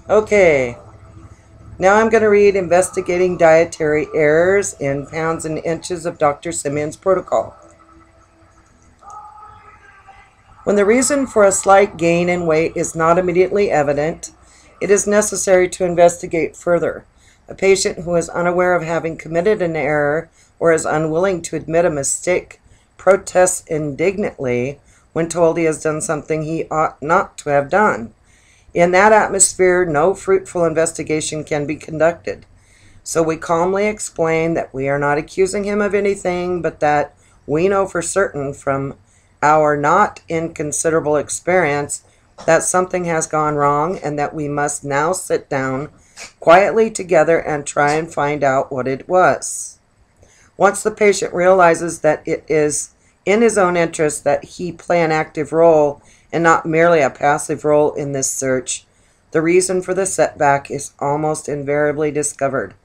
Okay, now I'm going to read Investigating Dietary Errors in Pounds and Inches of Dr. Simeons' Protocol. When the reason for a slight gain in weight is not immediately evident, it is necessary to investigate further. A patient who is unaware of having committed an error or is unwilling to admit a mistake protests indignantly when told he has done something he ought not to have done. In that atmosphere, no fruitful investigation can be conducted. So we calmly explain that we are not accusing him of anything, but that we know for certain from our not inconsiderable experience that something has gone wrong and that we must now sit down quietly together and try and find out what it was. Once the patient realizes that it is in his own interest that he play an active role and not merely a passive role in this search, the reason for the setback is almost invariably discovered.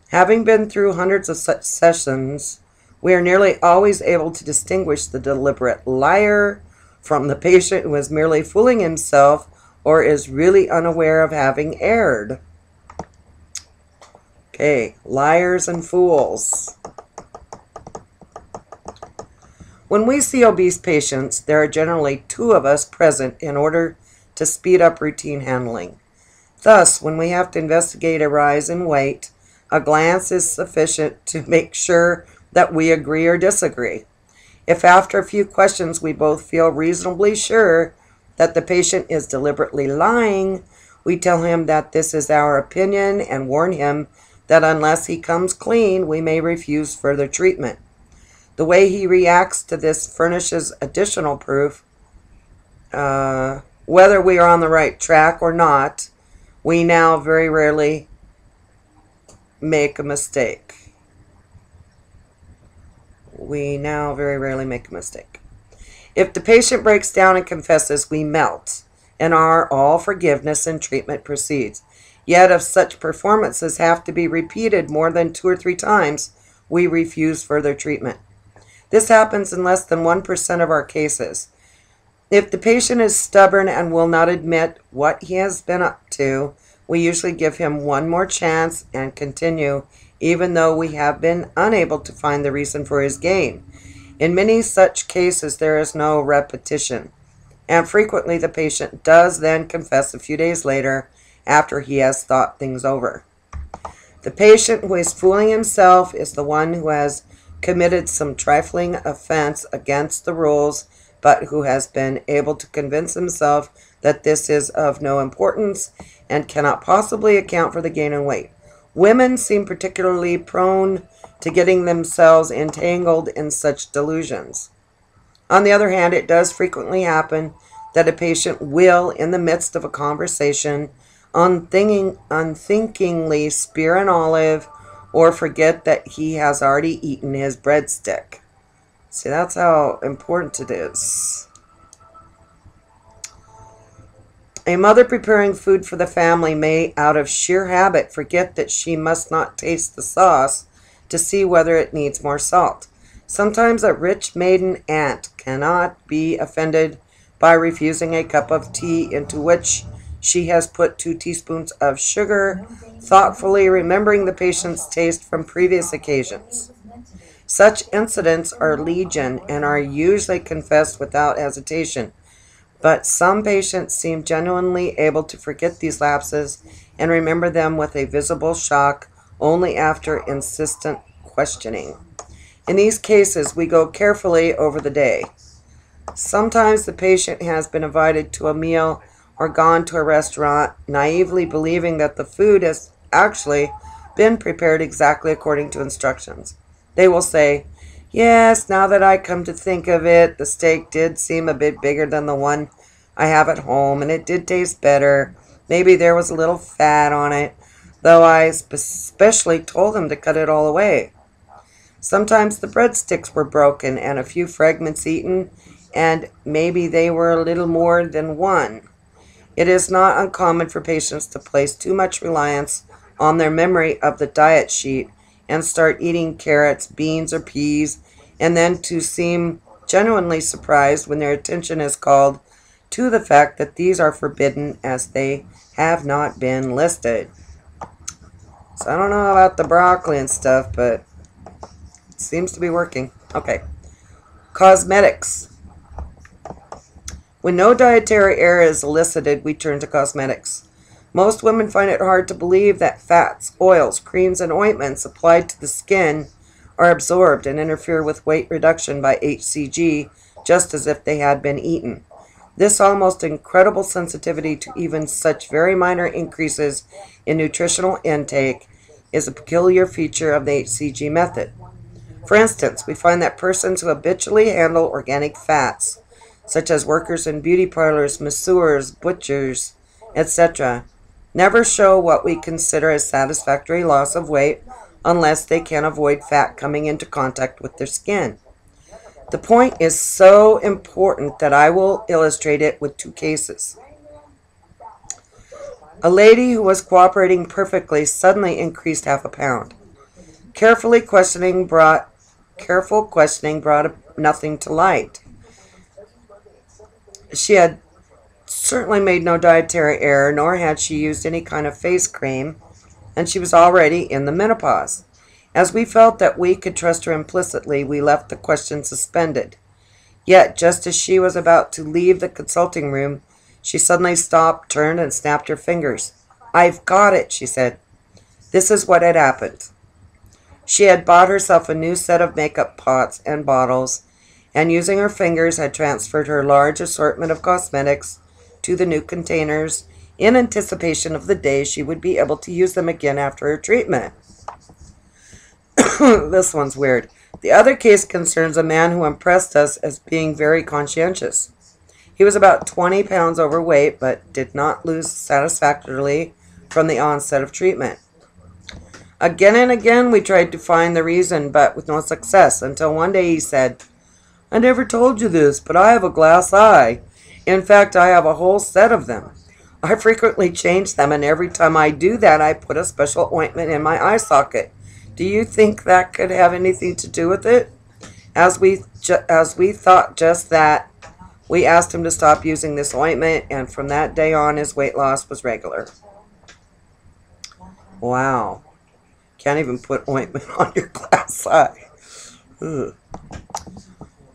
Having been through hundreds of such sessions, we are nearly always able to distinguish the deliberate liar from the patient who is merely fooling himself or is really unaware of having erred. Okay, liars and fools. When we see obese patients, there are generally two of us present in order to speed up routine handling. Thus, when we have to investigate a rise in weight, a glance is sufficient to make sure that we agree or disagree. If after a few questions we both feel reasonably sure that the patient is deliberately lying, we tell him that this is our opinion and warn him that unless he comes clean, we may refuse further treatment. The way he reacts to this furnishes additional proof. Whether we are on the right track or not, we now very rarely make a mistake. If the patient breaks down and confesses, we melt, and are all forgiveness and treatment proceeds. Yet if such performances have to be repeated more than 2 or 3 times, we refuse further treatment. This happens in less than 1% of our cases. If the patient is stubborn and will not admit what he has been up to, we usually give him one more chance and continue, even though we have been unable to find the reason for his gain. In many such cases, there is no repetition, and frequently the patient does then confess a few days later after he has thought things over. The patient who is fooling himself is the one who has committed some trifling offense against the rules, but who has been able to convince himself that this is of no importance and cannot possibly account for the gain in weight. Women seem particularly prone to getting themselves entangled in such delusions. On the other hand, it does frequently happen that a patient will, in the midst of a conversation, unthinkingly spear an olive or forget that he has already eaten his breadstick. See, that's how important it is. A mother preparing food for the family may, out of sheer habit, forget that she must not taste the sauce to see whether it needs more salt. Sometimes a rich maiden aunt cannot be offended by refusing a cup of tea into which she has put 2 teaspoons of sugar, thoughtfully remembering the patient's taste from previous occasions. Such incidents are legion and are usually confessed without hesitation, but some patients seem genuinely able to forget these lapses and remember them with a visible shock only after insistent questioning. In these cases, we go carefully over the day. Sometimes the patient has been invited to a meal or gone to a restaurant, naively believing that the food has actually been prepared exactly according to instructions. They will say, "Yes, now that I come to think of it, the steak did seem a bit bigger than the one I have at home, and it did taste better. Maybe there was a little fat on it, though I especially told them to cut it all away." Sometimes the breadsticks were broken and a few fragments eaten, and maybe they were a little more than one. It is not uncommon for patients to place too much reliance on their memory of the diet sheet and start eating carrots, beans, or peas, and then to seem genuinely surprised when their attention is called to the fact that these are forbidden as they have not been listed. So I don't know about the broccoli and stuff, but it seems to be working. Okay. Cosmetics. When no dietary error is elicited, we turn to cosmetics. Most women find it hard to believe that fats, oils, creams, and ointments applied to the skin are absorbed and interfere with weight reduction by HCG, just as if they had been eaten. This almost incredible sensitivity to even such very minor increases in nutritional intake is a peculiar feature of the HCG method. For instance, we find that persons who habitually handle organic fats, such as workers in beauty parlors, masseurs, butchers, etc., never show what we consider a satisfactory loss of weight unless they can avoid fat coming into contact with their skin. The point is so important that I will illustrate it with two cases. A lady who was cooperating perfectly suddenly increased half a pound. Careful questioning brought nothing to light. She had certainly made no dietary error, nor had she used any kind of face cream, and she was already in the menopause. As we felt that we could trust her implicitly, we left the question suspended. Yet, just as she was about to leave the consulting room, she suddenly stopped, turned, and snapped her fingers. "I've got it," she said. This is what had happened. She had bought herself a new set of makeup pots and bottles, and using her fingers had transferred her large assortment of cosmetics to the new containers in anticipation of the day she would be able to use them again after her treatment. This one's weird. The other case concerns a man who impressed us as being very conscientious. He was about 20 pounds overweight, but did not lose satisfactorily from the onset of treatment. Again and again we tried to find the reason, but with no success, until one day he said, "I never told you this, but I have a glass eye. In fact, I have a whole set of them. I frequently change them, and every time I do that, I put a special ointment in my eye socket. Do you think that could have anything to do with it?" As we thought just that, we asked him to stop using this ointment, and from that day on, his weight loss was regular. Wow. Can't even put ointment on your glass eye. Ugh.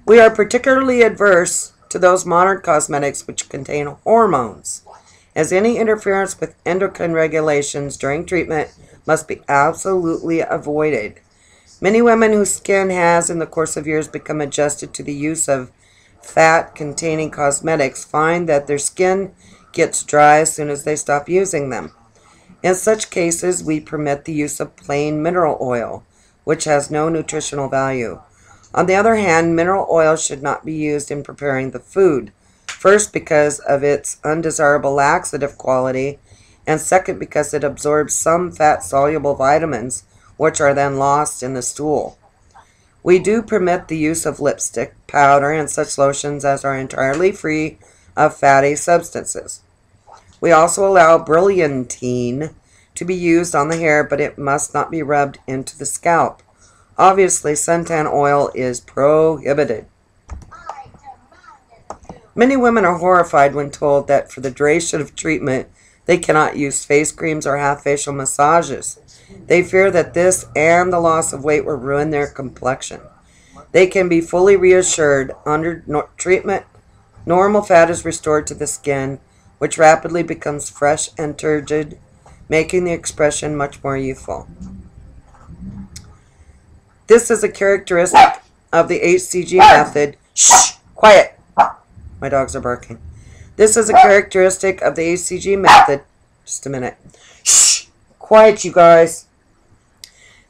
We are particularly adverse to those modern cosmetics which contain hormones, as any interference with endocrine regulations during treatment must be absolutely avoided. Many women whose skin has in the course of years become adjusted to the use of fat-containing cosmetics find that their skin gets dry as soon as they stop using them. In such cases, we permit the use of plain mineral oil, which has no nutritional value. On the other hand, mineral oil should not be used in preparing the food, first because of its undesirable laxative quality, and second because it absorbs some fat-soluble vitamins, which are then lost in the stool. We do permit the use of lipstick, powder, and such lotions as are entirely free of fatty substances. We also allow brilliantine to be used on the hair, but it must not be rubbed into the scalp. Obviously, suntan oil is prohibited. Many women are horrified when told that for the duration of treatment, they cannot use face creams or have facial massages. They fear that this and the loss of weight will ruin their complexion. They can be fully reassured under treatment, normal fat is restored to the skin, which rapidly becomes fresh and turgid, making the expression much more youthful. This is a characteristic of the HCG method. Shh! Quiet! My dogs are barking. This is a characteristic of the HCG method. Just a minute. Shh! Quiet, you guys.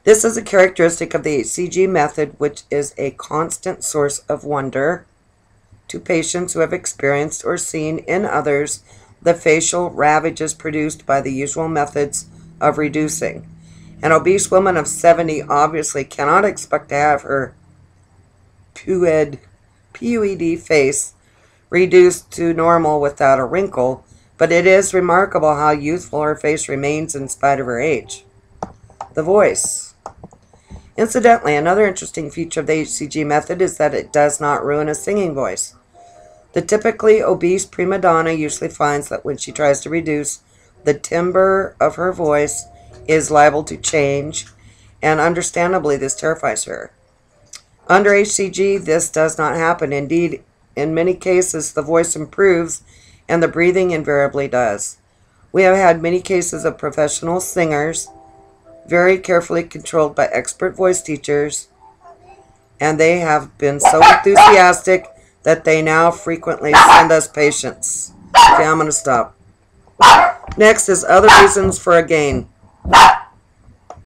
This is a characteristic of the HCG method, which is a constant source of wonder to patients who have experienced or seen in others the facial ravages produced by the usual methods of reducing. An obese woman of 70 obviously cannot expect to have her PUED face reduced to normal without a wrinkle, but it is remarkable how youthful her face remains in spite of her age. The voice. Incidentally, another interesting feature of the HCG method is that it does not ruin a singing voice. The typically obese prima donna usually finds that when she tries to reduce, The timbre of her voice is liable to change, and understandably this terrifies her. Under HCG, this does not happen. Indeed, in many cases, the voice improves, and the breathing invariably does. We have had many cases of professional singers, very carefully controlled by expert voice teachers, and they have been so enthusiastic that they now frequently send us patients. Okay, I'm going to stop. Next is other reasons for a gain.